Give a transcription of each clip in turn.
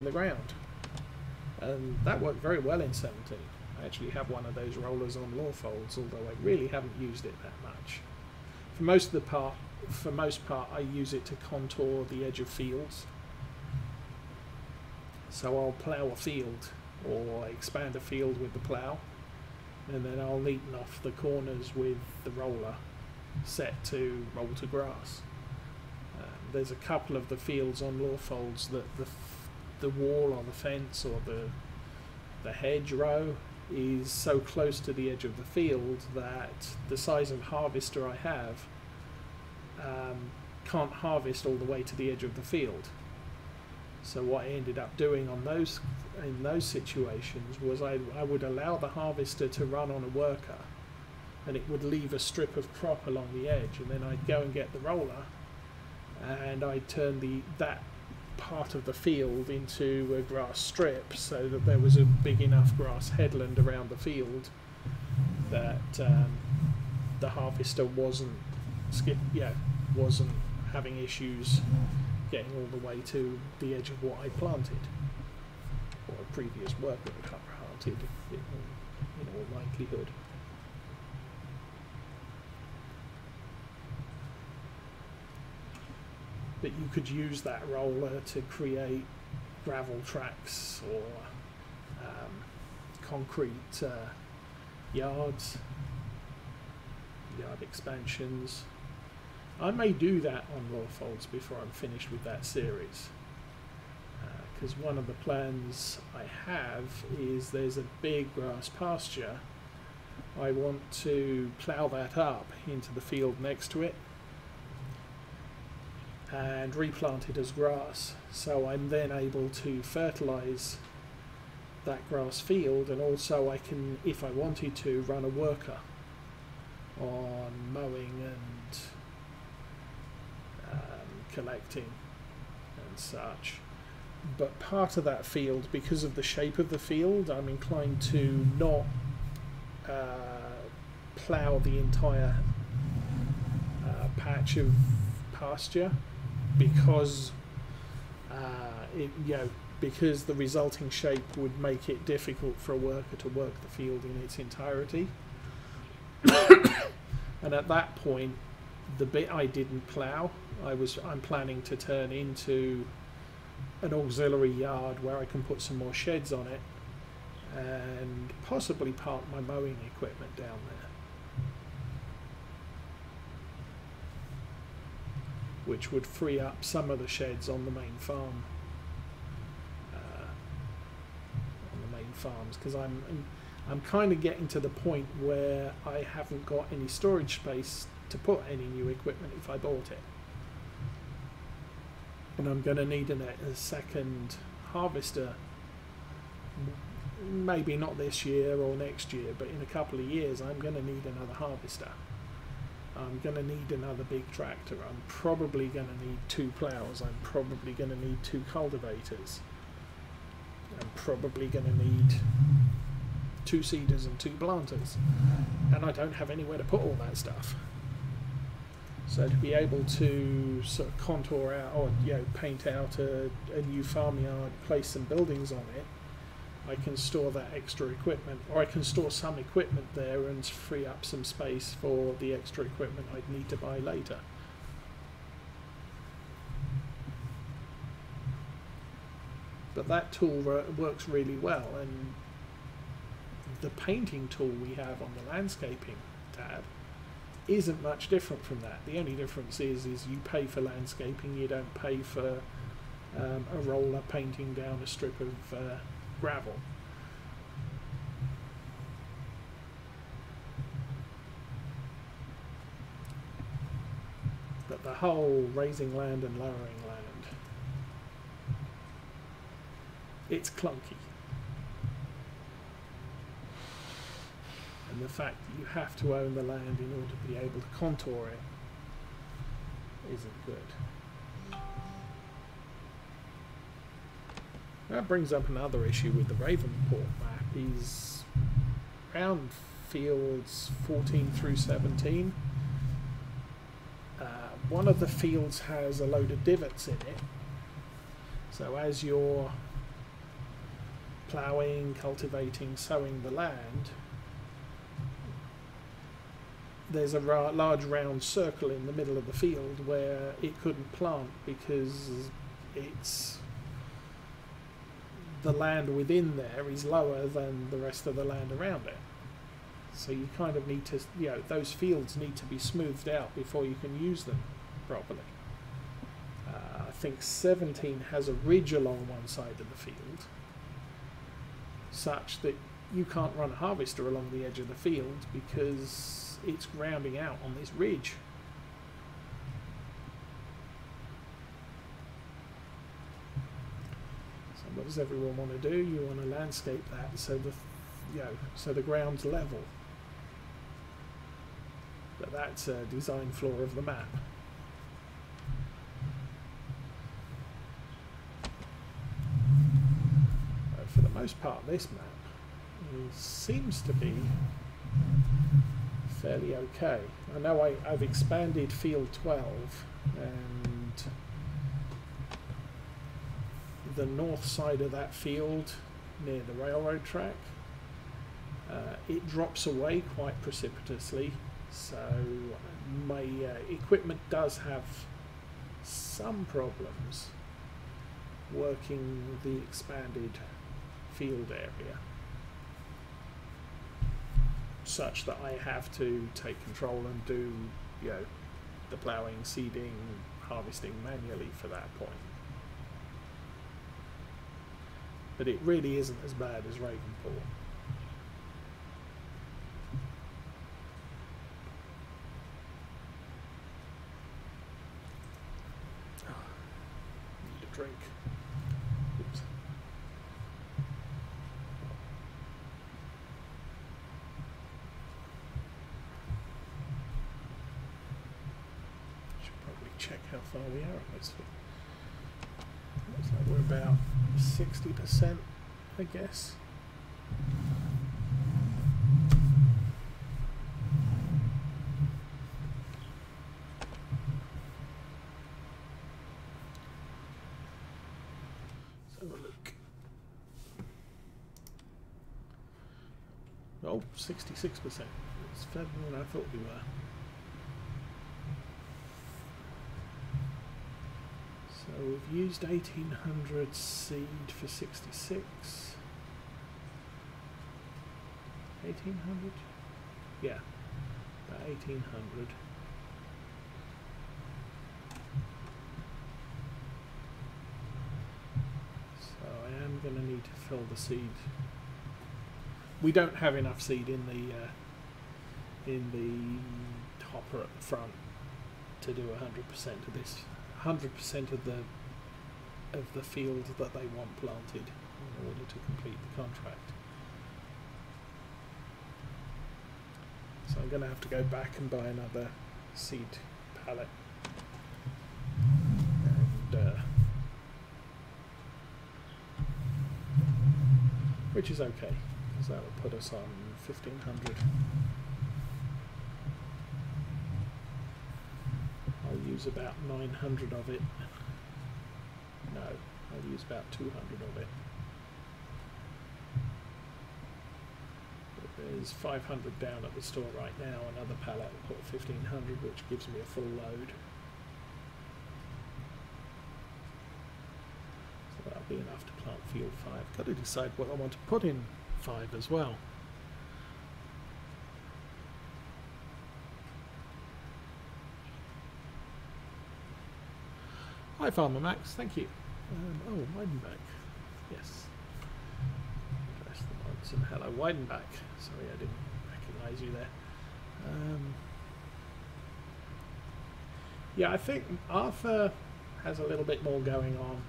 the ground. And that worked very well in 17. I actually have one of those rollers on law folds, although I really haven't used it that much. For most part, I use it to contour the edge of fields. So I'll plough a field or expand a field with the plough, and then I'll neaten off the corners with the roller set to roll to grass. There's a couple of the fields on law folds that the wall or the fence or the hedgerow is so close to the edge of the field that the size of harvester I have can't harvest all the way to the edge of the field. So what I ended up doing on in those situations was I would allow the harvester to run on a worker, and it would leave a strip of crop along the edge, and then I'd go and get the roller and I'd turn that part of the field into a grass strip, so that there was a big enough grass headland around the field that the harvester wasn't having issues getting all the way to the edge of what I planted, or a previous worker had planted, in all likelihood. But you could use that roller to create gravel tracks or concrete yard expansions. I may do that on law folds before I'm finished with that series, because one of the plans I have is there's a big grass pasture. I want to plough that up into the field next to it and replant it as grass, so I'm then able to fertilise that grass field, and also I can, if I wanted to, run a worker on mowing and collecting and such. But part of that field, because of the shape of the field, I'm inclined to not plough the entire patch of pasture, because because the resulting shape would make it difficult for a worker to work the field in its entirety. And at that point, the bit I didn't plough, I'm planning to turn into an auxiliary yard where I can put some more sheds on it and possibly park my mowing equipment down there, which would free up some of the sheds on the main farm, farms, because I'm kind of getting to the point where I haven't got any storage space to put any new equipment if I bought it, and I'm going to need a second harvester, maybe not this year or next year, but in a couple of years I'm going to need another harvester. I'm going to need another big tractor. I'm probably going to need 2 ploughs. I'm probably going to need 2 cultivators. I'm probably going to need 2 seeders and 2 planters, and I don't have anywhere to put all that stuff. So to be able to sort of contour out, or paint out a new farmyard, place some buildings on it, I can store that extra equipment, or I can store some equipment there and free up some space for the extra equipment I'd need to buy later. But that tool works really well, and the painting tool we have on the landscaping tab isn't much different from that. The only difference is you pay for landscaping, you don't pay for a roller painting down a strip of gravel. But the whole raising land and lowering land, it's clunky. And the fact that you have to own the land in order to be able to contour it isn't good. That brings up another issue with the Ravenport map. Is around fields 14 through 17. One of the fields has a load of divots in it. So as you're ploughing, cultivating, sowing the land, there's a large round circle in the middle of the field where it couldn't plant because the land within there is lower than the rest of the land around it. So you kind of need to, those fields need to be smoothed out before you can use them properly. I think 17 has a ridge along one side of the field such that you can't run a harvester along the edge of the field because it's grounding out on this ridge. So what does everyone want to do? You want to landscape that so the ground's level. But that's a design flaw of the map. For the most part, this map seems to be fairly okay. I know I've expanded field 12 and the north side of that field near the railroad track, it drops away quite precipitously, so my equipment does have some problems working the expanded field area, such that I have to take control and do the ploughing, seeding, harvesting manually for that point. But it really isn't as bad as Ravenpool. Need a drink. Oops. Should probably check how far we are on this one. Looks like we're about 60%, I guess. Let's have a look. Oh, 66%. It's further than I thought we were. So we've used 1800 seed for 66. 1800? Yeah, about 1800. So I am going to need to fill the seed. We don't have enough seed in the hopper at the front to do 100% of this. 100% of the field that they want planted in order to complete the contract. So I'm going to have to go back and buy another seed pallet, and which is okay because that will put us on 1500. I'll use about 900 of it. No, I'll use about 200 of it. But there's 500 down at the store right now. Another pallet will put 1500, which gives me a full load. So that'll be enough to plant field 5. Got to decide what I want to put in 5 as well. Hi Farmer Max, thank you. Oh, Weidenbach. Yes. Press the mods and hello Weidenbach. Sorry I didn't recognise you there. Yeah, I think Arthur has a little bit more going on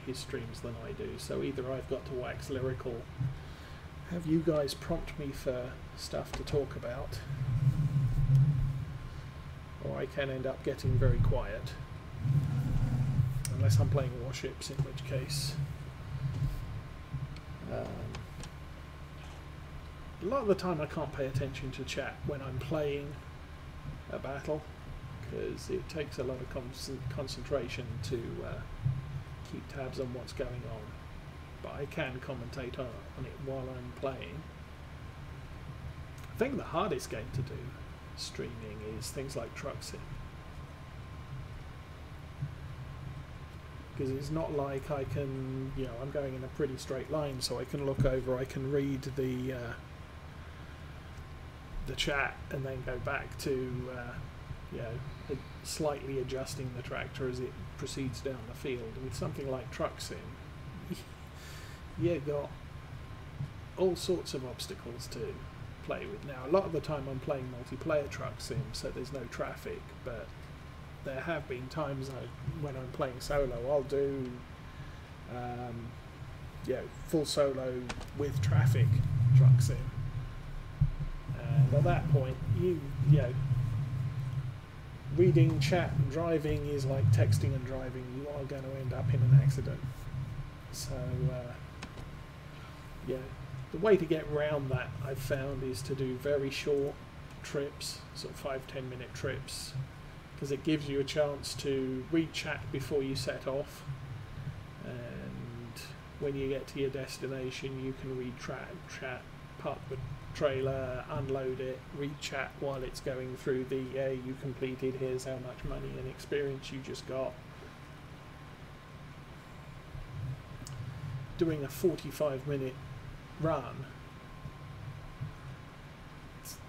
his streams than I do, so either I've got to wax lyrical, have you guys prompt me for stuff to talk about, or I can end up getting very quiet. Unless I'm playing warships, in which case a lot of the time I can't pay attention to chat when I'm playing a battle because it takes a lot of concentration to keep tabs on what's going on. but I can commentate on it while I'm playing. I think the hardest game to do streaming is things like Truck Sim, because it's not like I can, you know, I'm going in a pretty straight line, so I can look over, I can read the chat and then go back to you know, slightly adjusting the tractor as it proceeds down the field. With something like Truck Sim, you've got all sorts of obstacles to play with. Now, a lot of the time I'm playing multiplayer Truck Sim, so there's no traffic, but there have been times when I'm playing solo, I'll do you know, full solo with traffic Truck Sim, and at that point you know, reading chat and driving is like texting and driving. You are going to end up in an accident. So yeah, the way to get around that, I've found, is to do very short trips, sort of 5-10 minute trips, because it gives you a chance to read chat before you set off, and when you get to your destination you can read chat, park the trailer, unload it, read chat while it's going through the you completed, here's how much money and experience you just got. Doing a 45-minute run,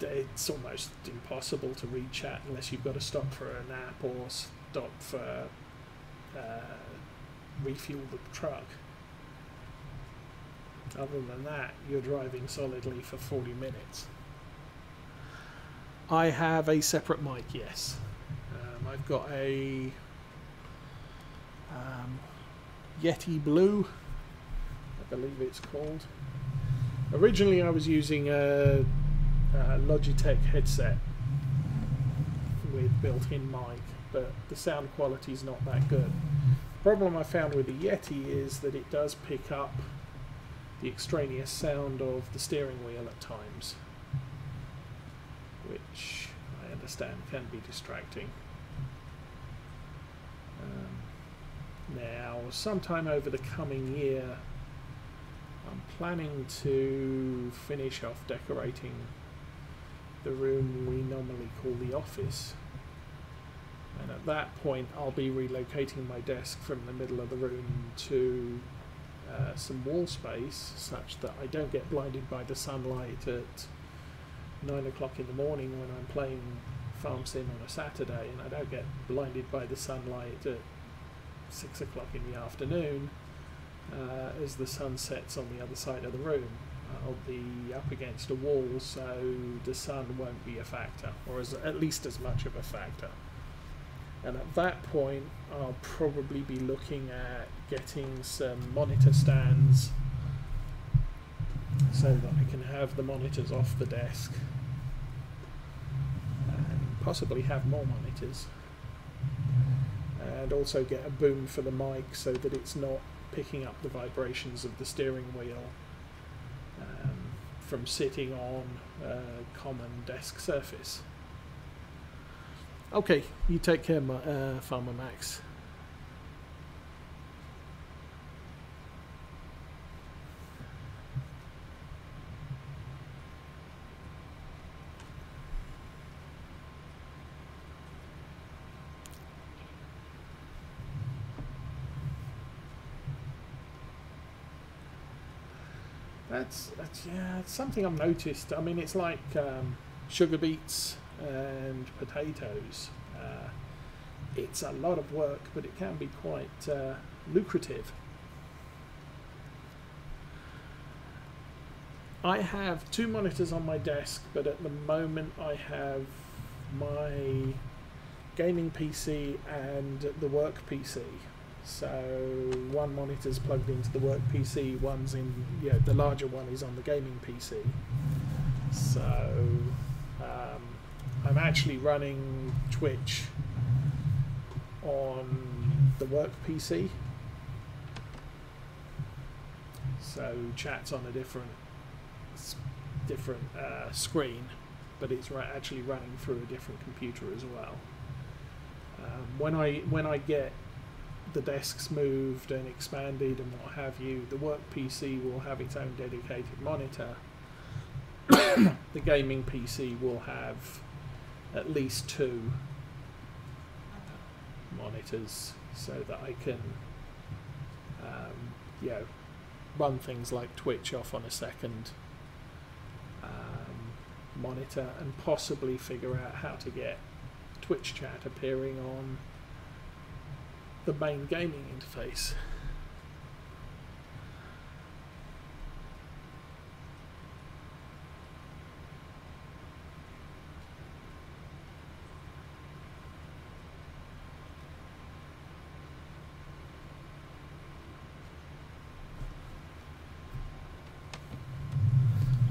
it's almost impossible to read chat unless you've got to stop for a nap or stop for refuel the truck. Other than that, you're driving solidly for 40 minutes. I have a separate mic, yes. I've got a Yeti Blue, I believe it's called. Originally I was using a Logitech headset with built-in mic, but the sound quality is not that good. The problem I found with the Yeti is that it does pick up the extraneous sound of the steering wheel at times, which I understand can be distracting. Now, sometime over the coming year, I'm planning to finish off decorating the room we normally call the office, and at that point I'll be relocating my desk from the middle of the room to some wall space, such that I don't get blinded by the sunlight at 9 o'clock in the morning when I'm playing Farm Sim on a Saturday, and I don't get blinded by the sunlight at 6 o'clock in the afternoon as the sun sets on the other side of the room. I'll be up against a wall, so the sun won't be a factor, or at least as much of a factor. And at that point I'll probably be looking at getting some monitor stands so that I can have the monitors off the desk and possibly have more monitors, and also get a boom for the mic so that it's not picking up the vibrations of the steering wheel from sitting on a common desk surface. Okay, you take care, Farmer Max. That's yeah, it's something I've noticed. I mean, it's like sugar beets and potatoes. It's a lot of work, but it can be quite lucrative. I have 2 monitors on my desk, but at the moment I have my gaming PC and the work PC. So one monitor's plugged into the work PC, one's in, the larger one is on the gaming PC. So I'm actually running Twitch on the work PC. So chat's on a different screen, but it's actually running through a different computer as well. When I get the desks moved and expanded and what have you, the work PC will have its own dedicated monitor. The gaming PC will have at least 2 monitors so that I can you know, run things like Twitch off on a second monitor, and possibly figure out how to get Twitch chat appearing on the main gaming interface.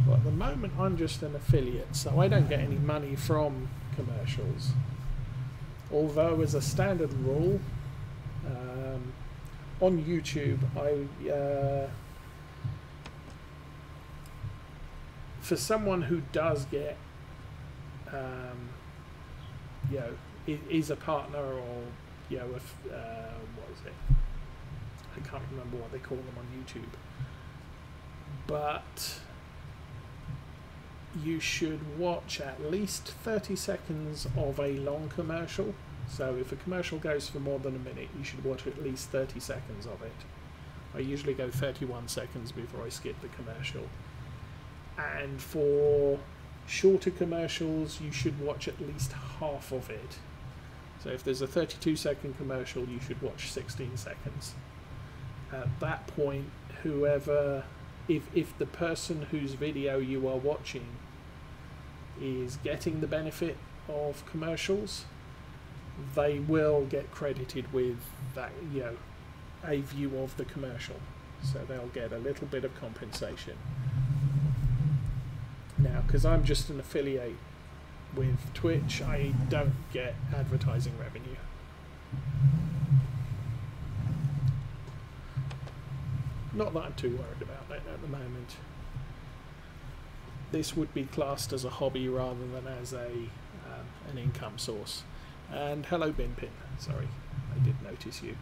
Well, at the moment I'm just an affiliate, so I don't get any money from commercials. Although, as a standard rule, on YouTube, for someone who does get, you know, is a partner, or you know, if, what is it? I can't remember what they call them on YouTube, but you should watch at least 30 seconds of a long commercial. So if a commercial goes for more than a minute, you should watch at least 30 seconds of it. I usually go 31 seconds before I skip the commercial. And for shorter commercials, you should watch at least half of it. So if there's a 32-second commercial, you should watch 16 seconds. At that point, whoever, if the person whose video you are watching is getting the benefit of commercials, they will get credited with that, you know, a view of the commercial, so they'll get a little bit of compensation. Now, because I'm just an affiliate with Twitch, I don't get advertising revenue. Not that I'm too worried about it at the moment. This would be classed as a hobby rather than as a an income source. And hello, Binpin. Sorry, I did notice you.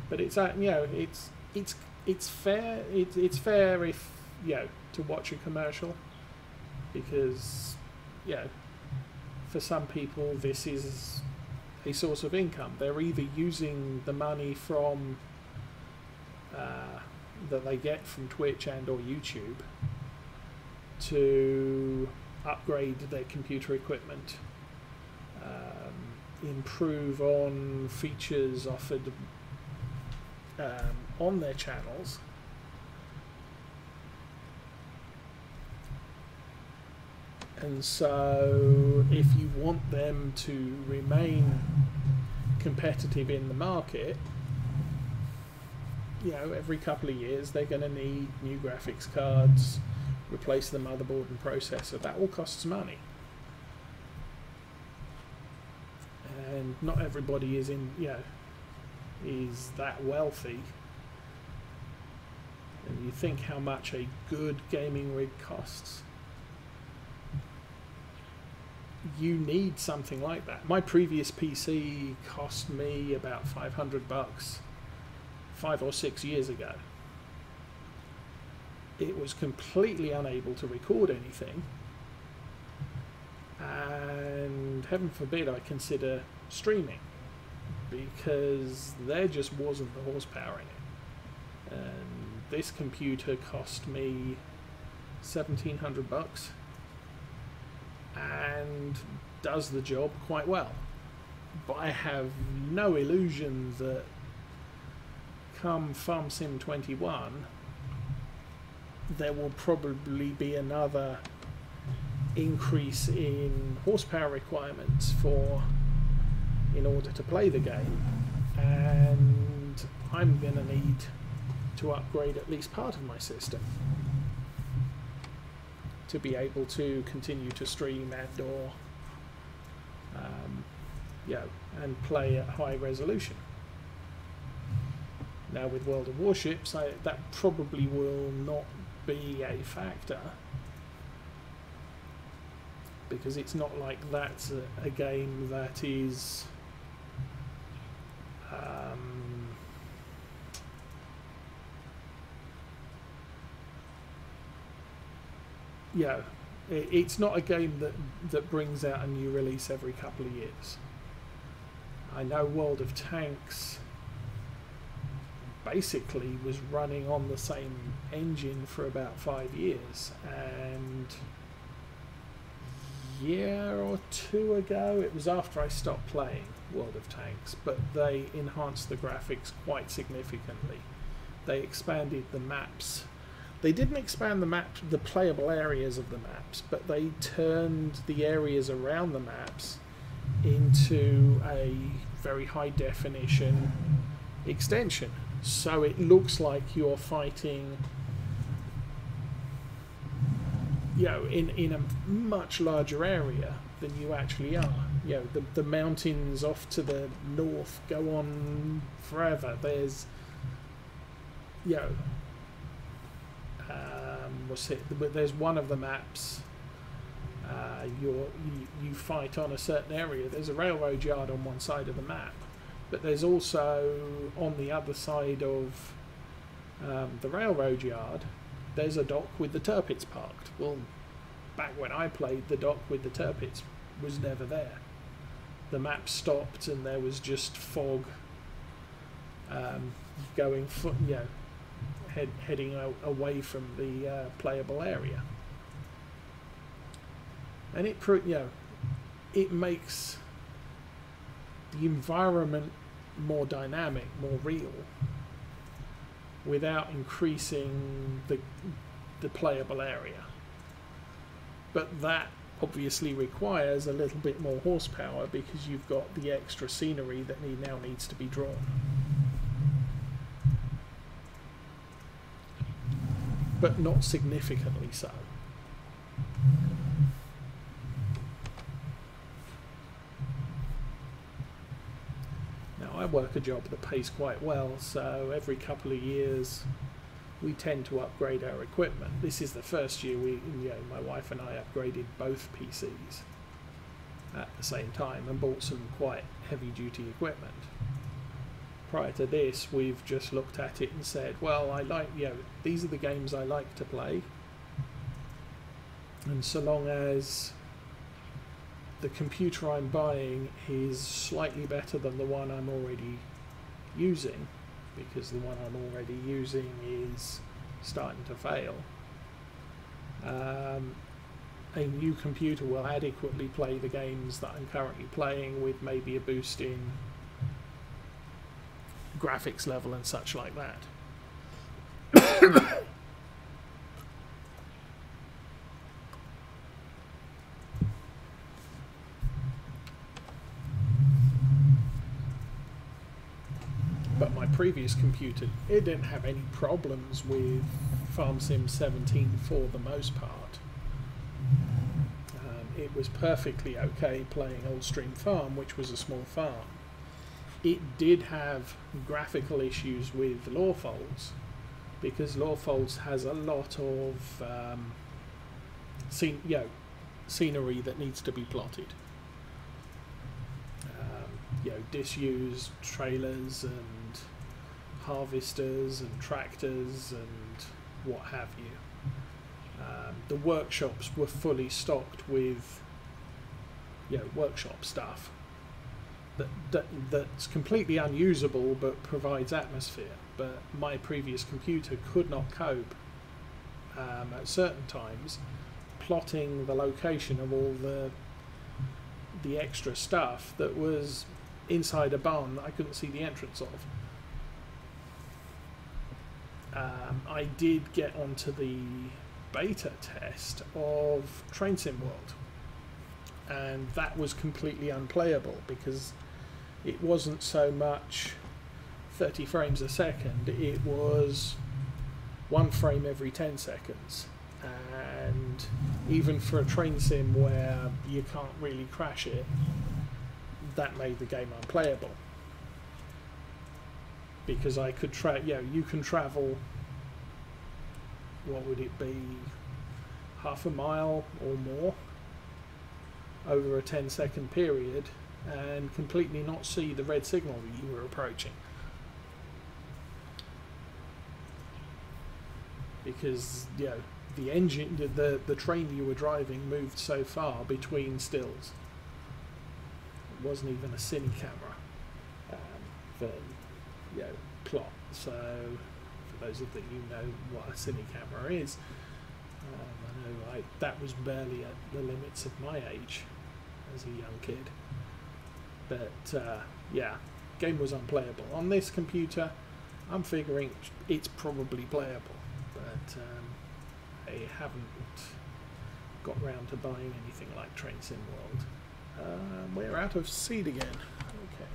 But it's you know, it's fair. It's fair if, you know, to watch a commercial, because, you know, for some people this is a source of income. They're either using the money from that they get from Twitch and or YouTube to upgrade their computer equipment, improve on features offered on their channels, and so if you want them to remain competitive in the market, you know, every couple of years they're going to need new graphics cards, replace the motherboard and processor. That all costs money, and not everybody is in, you know, is that wealthy. And you think how much a good gaming rig costs. You need something like that. My previous PC cost me about $500 5 or 6 years ago. It was completely unable to record anything, and heaven forbid I consider streaming, because there just wasn't the horsepower in it. And this computer cost me $1,700 and does the job quite well. But I have no illusion that come FarmSim 21 there will probably be another increase in horsepower requirements in order to play the game, and I'm going to need to upgrade at least part of my system to be able to continue to stream and or and play at high resolution. Now with World of Warships, that probably will not be a factor, because it's not like that's a game that is it's not a game that brings out a new release every couple of years. I know World of Tanks basically was running on the same engine for about 5 years, and a year or two ago, it was after I stopped playing World of Tanks, but they enhanced the graphics quite significantly. They expanded the maps. They didn't expand the playable areas of the maps, but they turned the areas around the maps into a very high definition extension. So it looks like you're fighting, in a much larger area than you actually are. The mountains off to the north go on forever. There's, there's one of the maps. You fight on a certain area. There's a railroad yard on one side of the map, but there's also on the other side of the railroad yard, there's a dock with the turpits parked. Well, back when I played, the dock with the turpits was never there. The map stopped and there was just fog heading away from the playable area. And it makes the environment more dynamic, more real, without increasing the playable area. But that obviously requires a little bit more horsepower, because you've got the extra scenery that now needs to be drawn. But not significantly so. I work a job that pays quite well, so every couple of years we tend to upgrade our equipment. This is the first year my wife and I upgraded both PCs at the same time and bought some quite heavy duty equipment. Prior to this, we've just looked at it and said, well, these are the games I like to play, and so long as the computer I'm buying is slightly better than the one I'm already using, because the one I'm already using is starting to fail, a new computer will adequately play the games that I'm currently playing, with maybe a boost in graphics level and such like that. But my previous computer, it didn't have any problems with Farm Sim 17 for the most part. It was perfectly okay playing Oldstream Farm, which was a small farm. It did have graphical issues with Lawfolds, because Lawfolds has a lot of scenery that needs to be plotted. Disused trailers and harvesters and tractors and what have you. The workshops were fully stocked with workshop stuff that's completely unusable but provides atmosphere. But my previous computer could not cope at certain times plotting the location of all the extra stuff that was inside a barn that I couldn't see the entrance of. I did get onto the beta test of Train Sim World, and that was completely unplayable, because it wasn't so much 30 frames a second, it was 1 frame every 10 seconds. And even for a train sim where you can't really crash it, that made the game unplayable, because I could you can travel what would it be, half a mile or more over a 10-second period and completely not see the red signal that you were approaching. Because, you know, the engine, the train you were driving moved so far between stills. It wasn't even a cine camera for, you know, plot. So, for those of you know what a cine camera is, I know that was barely at the limits of my age as a young kid. But yeah, game was unplayable. On this computer, I'm figuring it's probably playable, but I haven't got round to buying anything like Train Sim World. We're out of seed again. Okay.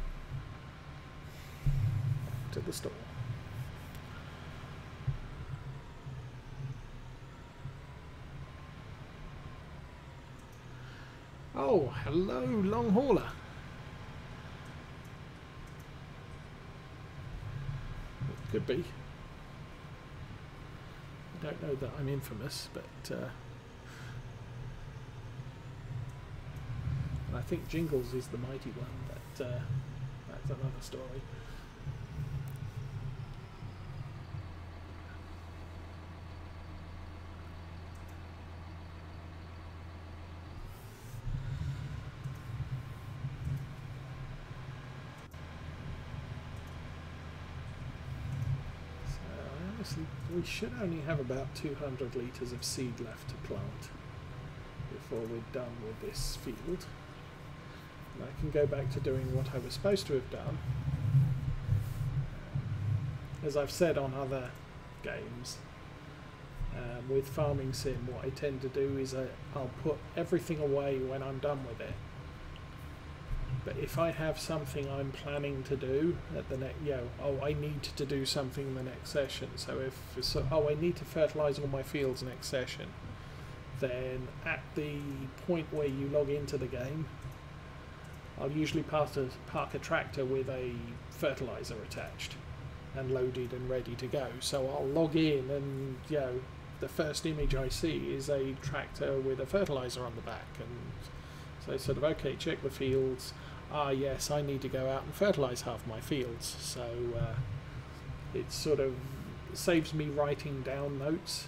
To the store. Oh, hello, long hauler. Could be. I don't know that I'm infamous, but I think Jingles is the mighty one, but that's another story. We should only have about 200 litres of seed left to plant before we're done with this field. And I can go back to doing what I was supposed to have done. As I've said on other games, with Farming Sim, what I tend to do is I'll put everything away when I'm done with it. But if I have something I'm planning to do at the next, I need to do something in the next session. So I need to fertilise all my fields next session. Then at the point where you log into the game, I'll usually park a tractor with a fertiliser attached and loaded and ready to go. So I'll log in and the first image I see is a tractor with a fertiliser on the back, and so sort of okay, check the fields. Ah yes, I need to go out and fertilise half my fields, so it sort of saves me writing down notes.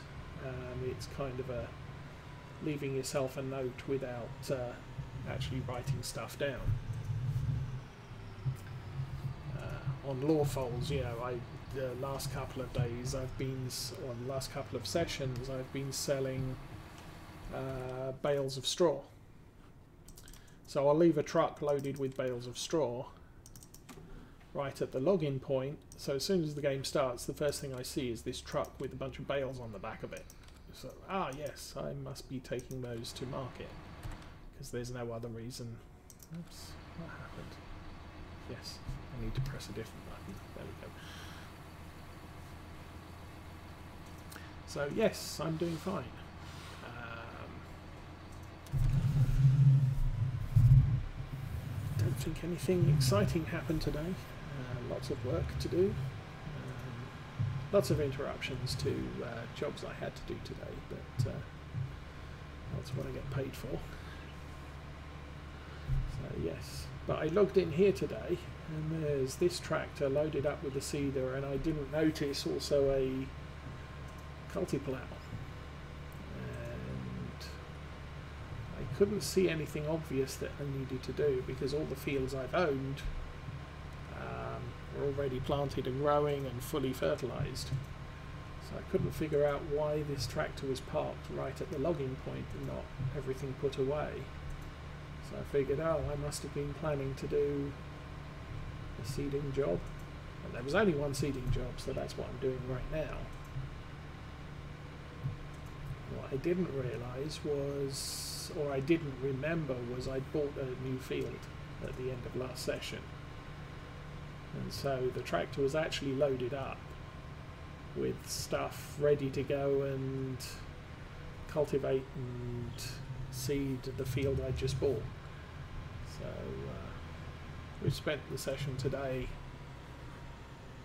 It's kind of a leaving yourself a note without actually writing stuff down. On Lawfoals, the last couple of days or the last couple of sessions, I've been selling bales of straw. So I'll leave a truck loaded with bales of straw right at the login point, so as soon as the game starts, the first thing I see is this truck with a bunch of bales on the back of it. So, yes, I must be taking those to market, because there's no other reason. Oops, what happened? Yes, I need to press a different button. There we go. So yes, I'm doing fine. Don't think anything exciting happened today. Lots of work to do. Lots of interruptions to jobs I had to do today, but that's what I get paid for. So yes, but I logged in here today, and there's this tractor loaded up with a seeder, and I didn't notice also a culti-plough. Couldn't see anything obvious that I needed to do, because all the fields I've owned were already planted and growing and fully fertilised. So I couldn't figure out why this tractor was parked right at the logging point and not everything put away. So I figured, I must have been planning to do a seeding job. And there was only one seeding job, so that's what I'm doing right now. What I didn't realise was, or I didn't remember, was I'd bought a new field at the end of last session. And so the tractor was actually loaded up with stuff ready to go and cultivate and seed the field I just bought. So we've spent the session today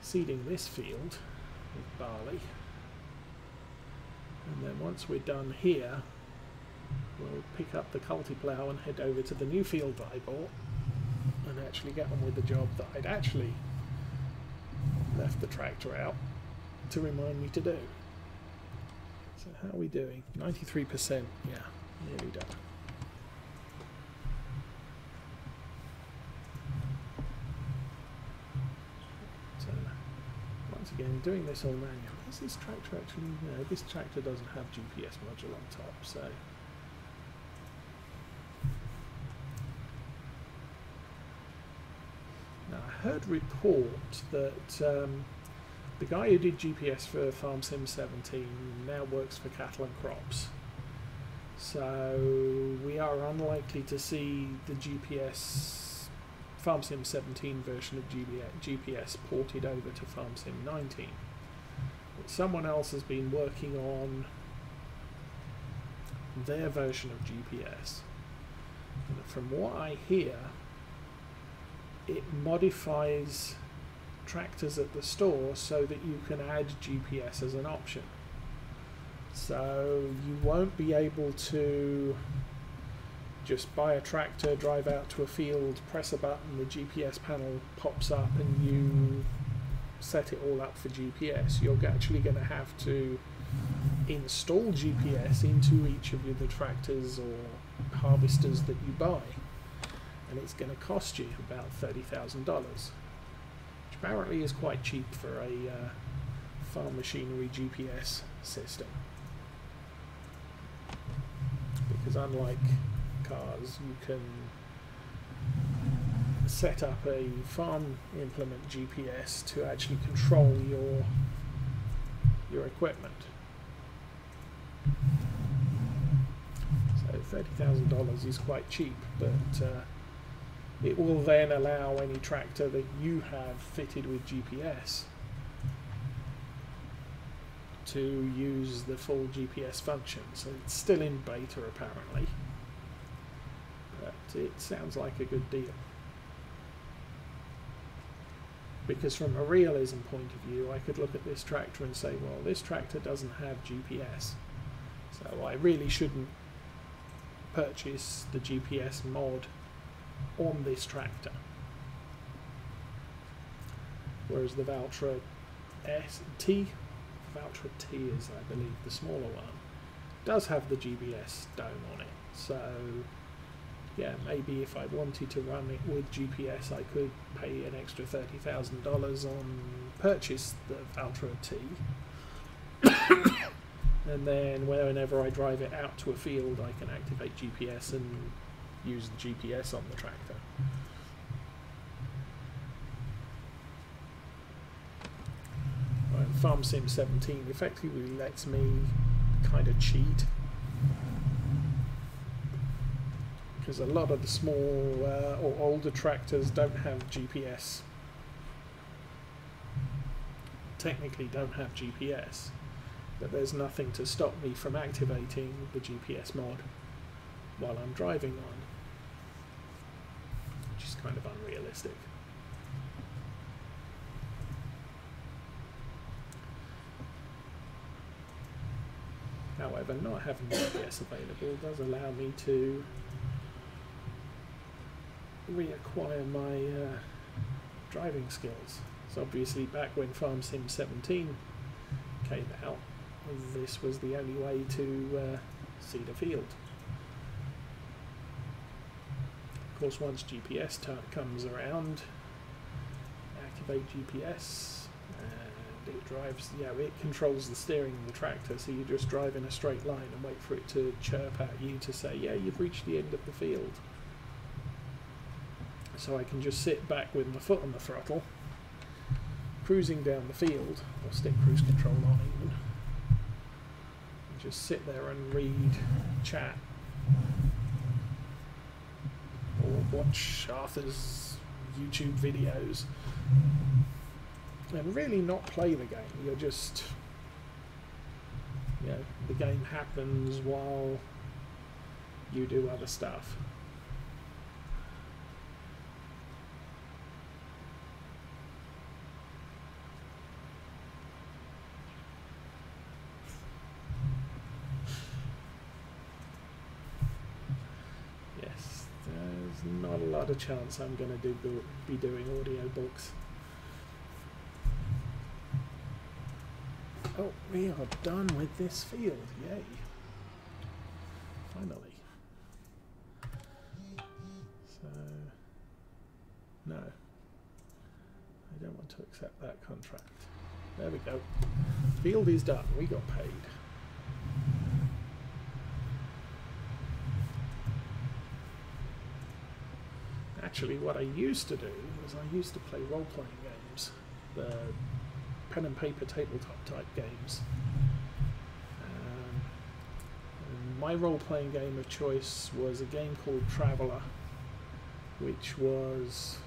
seeding this field with barley. And then once we're done here, we'll pick up the Culti-plough and head over to the new field that I bought and actually get on with the job that I'd actually left the tractor out to remind me to do. So how are we doing? 93%, yeah, nearly done. So once again, doing this all manual. Is this tractor actually? No, this tractor doesn't have GPS module on top, so. Now I heard report that the guy who did GPS for Farm Sim 17 now works for Cattle and Crops. So we are unlikely to see the GPS Farm Sim 17 version of GPS ported over to Farm Sim 19. But someone else has been working on their version of GPS. And from what I hear, it modifies tractors at the store so that you can add GPS as an option. So you won't be able to just buy a tractor, drive out to a field, press a button, the GPS panel pops up and you set it all up for GPS. You're actually going to have to install GPS into each of the tractors or harvesters that you buy, and it's going to cost you about $30,000, which apparently is quite cheap for a farm machinery GPS system, because unlike cars, you can set up a farm implement GPS to actually control your equipment. So $30,000 is quite cheap, but it will then allow any tractor that you have fitted with GPS to use the full GPS function. So it's still in beta apparently, but it sounds like a good deal. Because from a realism point of view, I could look at this tractor and say, well, this tractor doesn't have GPS, so I really shouldn't purchase the GPS mod on this tractor. Whereas the Valtra T is, I believe, the smaller one, does have the GPS dome on it. So yeah, maybe if I wanted to run it with GPS, I could pay an extra $30,000 on purchase the Valtra T. And then whenever I drive it out to a field, I can activate GPS and use the GPS on the tractor. Farm Sim 17 effectively lets me kind of cheat, because a lot of the small or older tractors don't have GPS, technically don't have GPS, but there's nothing to stop me from activating the GPS mod while I'm driving on, which is kind of unrealistic. However, not having GPS available does allow me to reacquire my driving skills. So obviously back when Farm Sim 17 came out, this was the only way to see the field. Of course, once GPS comes around, activate GPS, and it drives, it controls the steering of the tractor, so you just drive in a straight line and wait for it to chirp at you to say, yeah, you've reached the end of the field. So I can just sit back with my foot on the throttle, cruising down the field, or stick cruise control on even, and just sit there and read, chat, or watch Arthur's YouTube videos, and really not play the game. You're just, the game happens while you do other stuff. There's not a lot of chance I'm going to be doing audiobooks. Oh, we are done with this field. Yay. Finally. So, no. I don't want to accept that contract. There we go. Field is done. We got paid. Actually, what I used to do was I used to play role-playing games, the pen and paper tabletop type games. And my role-playing game of choice was a game called Traveller, which was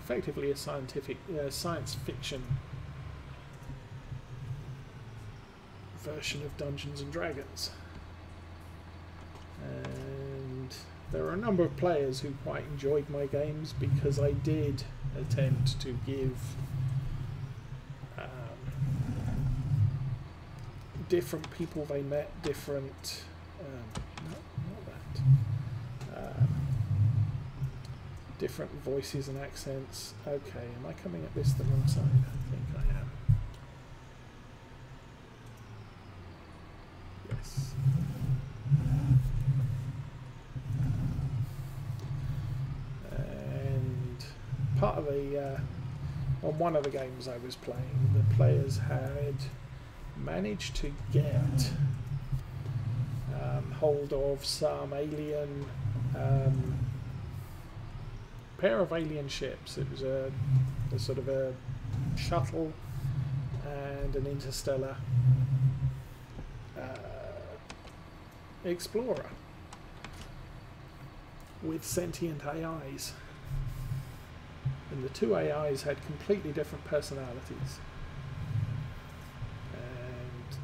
effectively a science fiction version of Dungeons and Dragons. And there are a number of players who quite enjoyed my games because I did attempt to give different people they met different different voices and accents. Okay, am I coming at this the wrong side? I think I am. Yes. And part of the on one of the games I was playing, the players had managed to get hold of some alien pair of alien ships. It was a sort of a shuttle and an interstellar explorer with sentient AIs, and the two AIs had completely different personalities.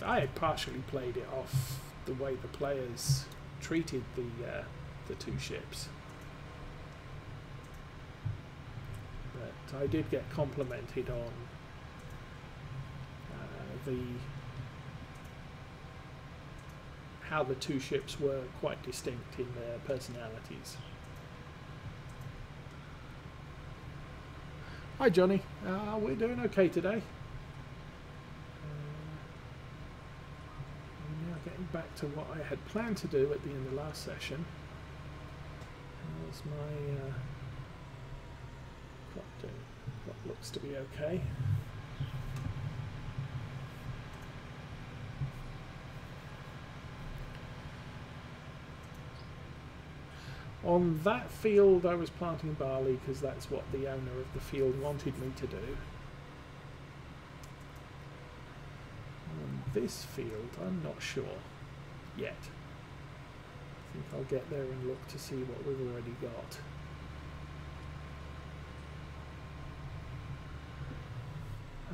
I had partially played it off the way the players treated the two ships, but I did get complimented on how the two ships were quite distinct in their personalities. Hi Johnny, we're doing okay today. Getting back to what I had planned to do at the end of last session. How's my clock doing? Clock looks to be okay. On that field I was planting barley because that's what the owner of the field wanted me to do. This field, I'm not sure yet. I think I'll get there and look to see what we've already got.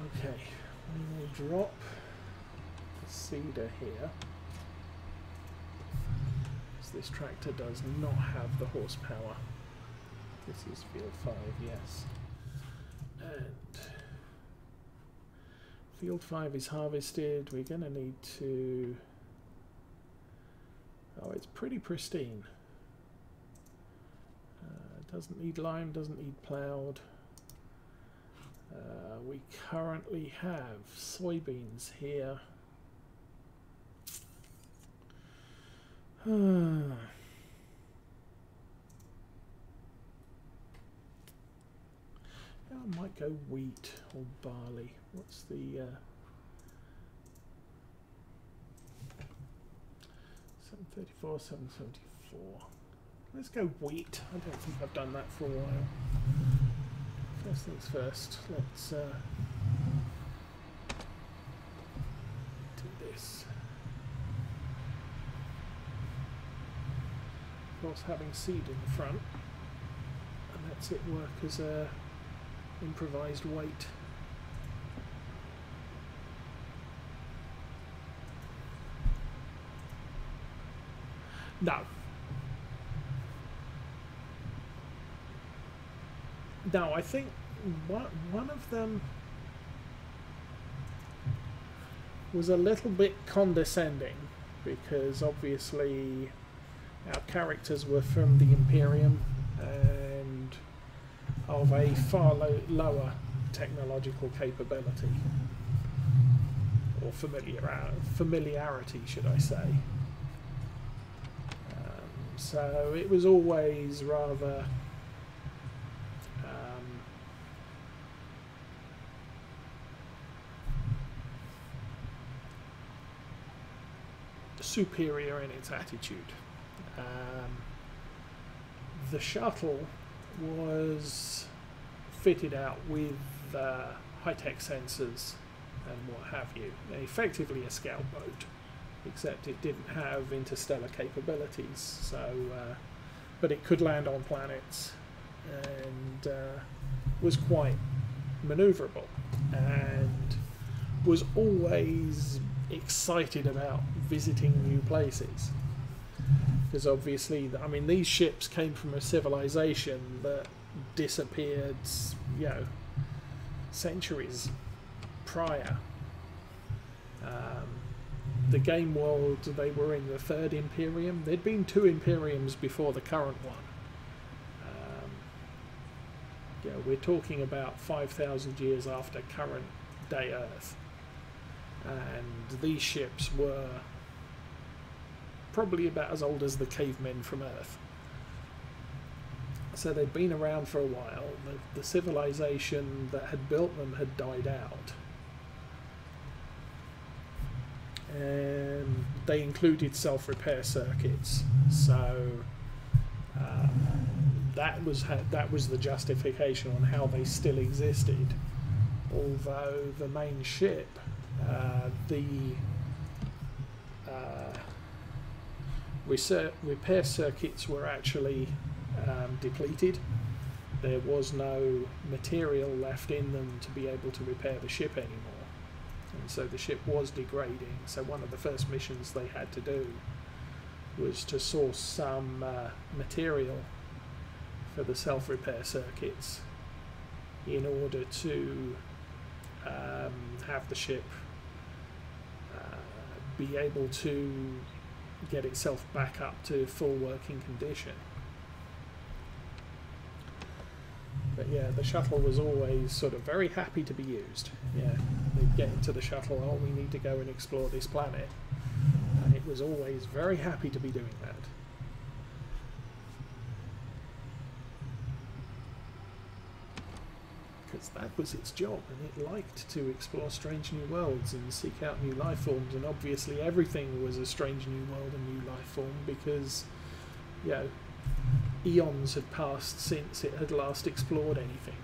Okay, we will drop the seeder here, because this tractor does not have the horsepower. This is field 5, yes. And field 5 is harvested. We're going to need to... Oh, it's pretty pristine. Doesn't need lime, doesn't need ploughed. We currently have soybeans here. I might go wheat or barley. What's the 734, 774. Let's go wheat. I don't think I've done that for a while. First things first, let's do this. Of course, having seed in the front, and lets it work as a improvised weight. No. No, I think one of them was a little bit condescending, because obviously our characters were from the Imperium of a far lower technological capability, or familiarity, should I say. So it was always rather superior in its attitude. The shuttle was fitted out with high-tech sensors and what have you. Effectively a scout boat, except it didn't have interstellar capabilities. So, but it could land on planets and was quite manoeuvrable, and was always excited about visiting new places. Because obviously, I mean, these ships came from a civilization that disappeared, you know, centuries prior. The game world, they were in the third Imperium. There'd been 2 Imperiums before the current one. Yeah, we're talking about 5,000 years after current day Earth. And these ships were probably about as old as the cavemen from Earth. So they'd been around for a while. The civilization that had built them had died out. And they included self-repair circuits. So that was the justification on how they still existed. Although the main ship, the repair circuits were actually depleted. There was no material left in them to be able to repair the ship anymore, and so the ship was degrading. So one of the first missions they had to do was to source some material for the self-repair circuits in order to have the ship be able to get itself back up to full working condition. But yeah, the shuttle was always sort of very happy to be used. Yeah, they'd get into the shuttle, oh, we need to go and explore this planet, and it was always very happy to be doing that. Because that was its job, and it liked to explore strange new worlds and seek out new life forms, and obviously everything was a strange new world and new life form because, you know, eons had passed since it had last explored anything.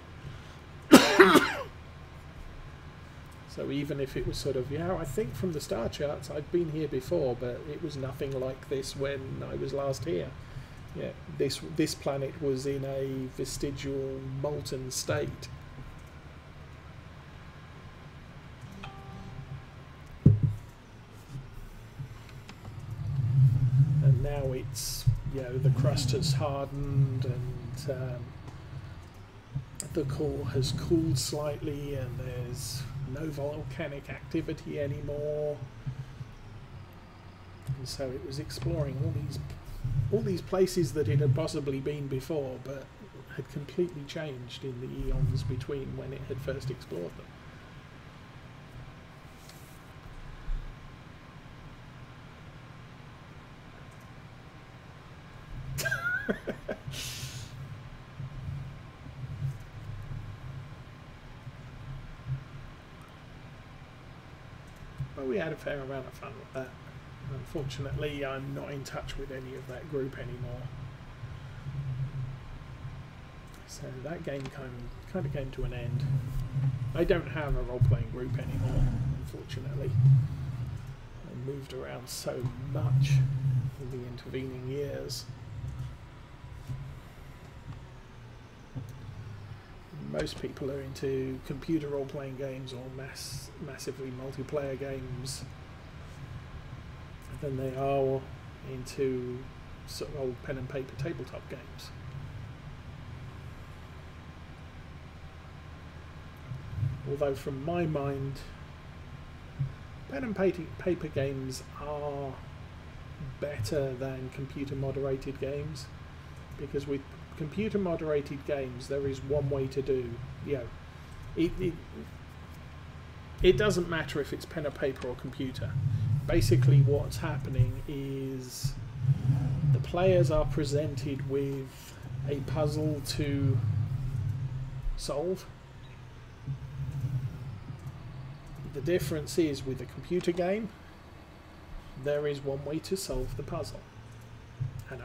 So even if it was sort of, yeah, I think from the star charts I've been here before, but it was nothing like this when I was last here. Yeah, this planet was in a vestigial molten state. And now it's, you know, the crust has hardened and the core has cooled slightly, and there's no volcanic activity anymore. And so it was exploring all these places that it had possibly been before, but had completely changed in the eons between when it had first explored them. But we had a fair amount of fun with that. Unfortunately, I'm not in touch with any of that group anymore. So that game kind of came to an end. I don't have a role-playing group anymore, unfortunately. I moved around so much in the intervening years. Most people are into computer role-playing games or massively multiplayer games than they are into sort of old pen and paper tabletop games. Although from my mind, pen and paper games are better than computer moderated games, because with computer moderated games, there is one way to do, you know, it doesn't matter if it's pen or paper or computer. Basically what's happening is the players are presented with a puzzle to solve. The difference is, with a computer game, there is one way to solve the puzzle, and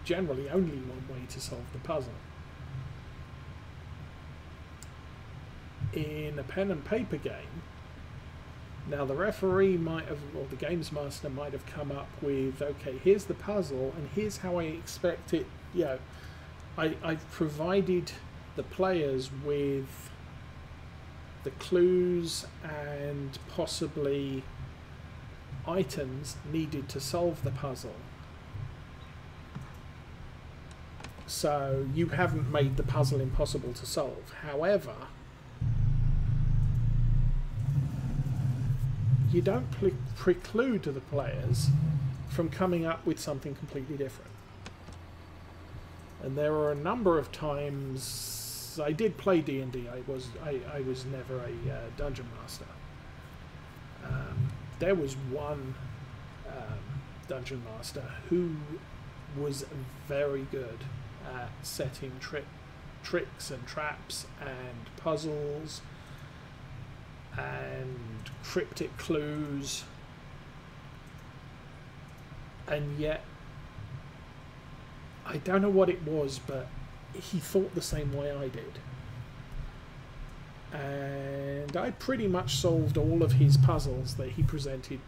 generally only one way to solve the puzzle. In a pen and paper game, now the referee might have, or the games master might have come up with, okay, here's the puzzle and here's how I expect it, you know, I've provided the players with the clues and possibly items needed to solve the puzzle. So you haven't made the puzzle impossible to solve. However, you don't preclude the players from coming up with something completely different. And there are a number of times I did play D&D. I was never a dungeon master. There was one dungeon master who was very good at setting tricks and traps and puzzles and cryptic clues, and yet I don't know what it was, but he thought the same way I did, and I pretty much solved all of his puzzles that he presented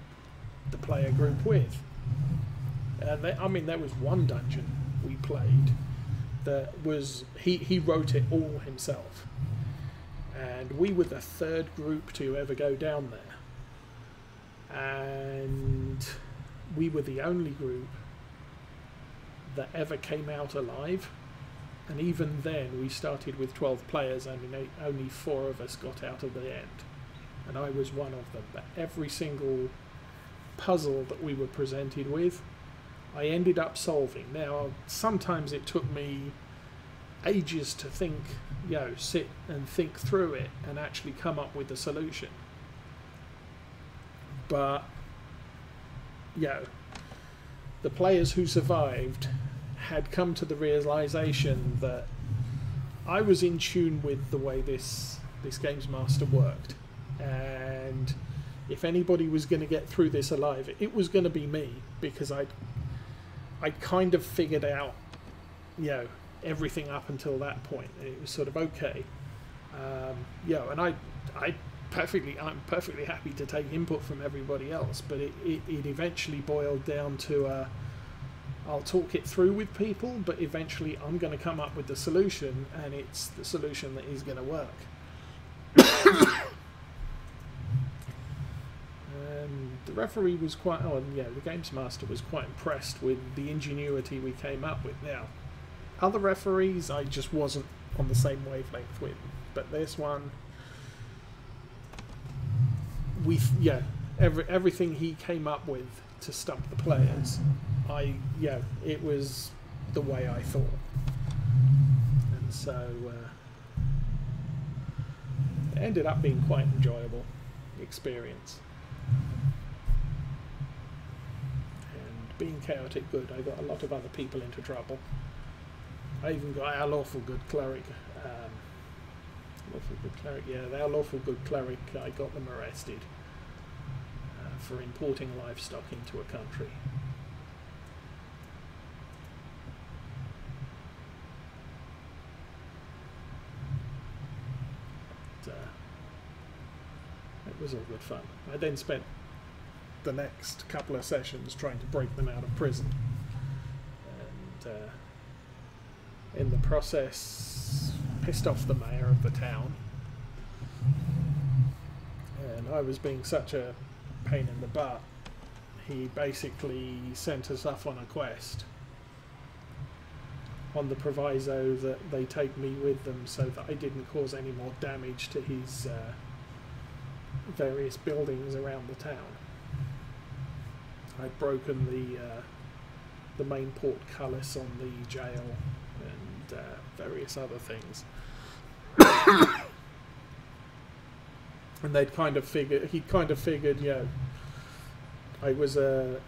the player group with. I mean, there was one dungeon we played that was he wrote it all himself, and we were the third group to ever go down there, and we were the only group that ever came out alive. And even then, we started with 12 players, and only 4 of us got out of the end, and I was one of them. But every single puzzle that we were presented with, I ended up solving. Now, sometimes it took me ages to think, you know, sit and think through it and actually come up with a solution. But, you know, the players who survived had come to the realization that I was in tune with the way this games master worked, and if anybody was going to get through this alive, it was going to be me, because I'd kind of figured out, you know, everything up until that point, and it was sort of okay. You know, and I'm perfectly happy to take input from everybody else, but it eventually boiled down to I'll talk it through with people, but eventually I'm going to come up with the solution, and it's the solution that is going to work. And the referee was quite, the games master was quite impressed with the ingenuity we came up with. Now, other referees I just wasn't on the same wavelength with, but this one, everything he came up with to stump the players, it was the way I thought, and so it ended up being quite an enjoyable experience. And being chaotic good, I got a lot of other people into trouble. I even got our lawful good cleric. Our lawful good cleric, I got them arrested for importing livestock into a country. It was all good fun. I then spent the next couple of sessions trying to break them out of prison, and in the process pissed off the mayor of the town, and I was being such a pain in the butt, he basically sent us off on a quest on the proviso that they take me with them so that I didn't cause any more damage to his various buildings around the town. I'd broken the main portcullis on the jail, and various other things. And they'd kind of figured, he kind of figured, you know, I was a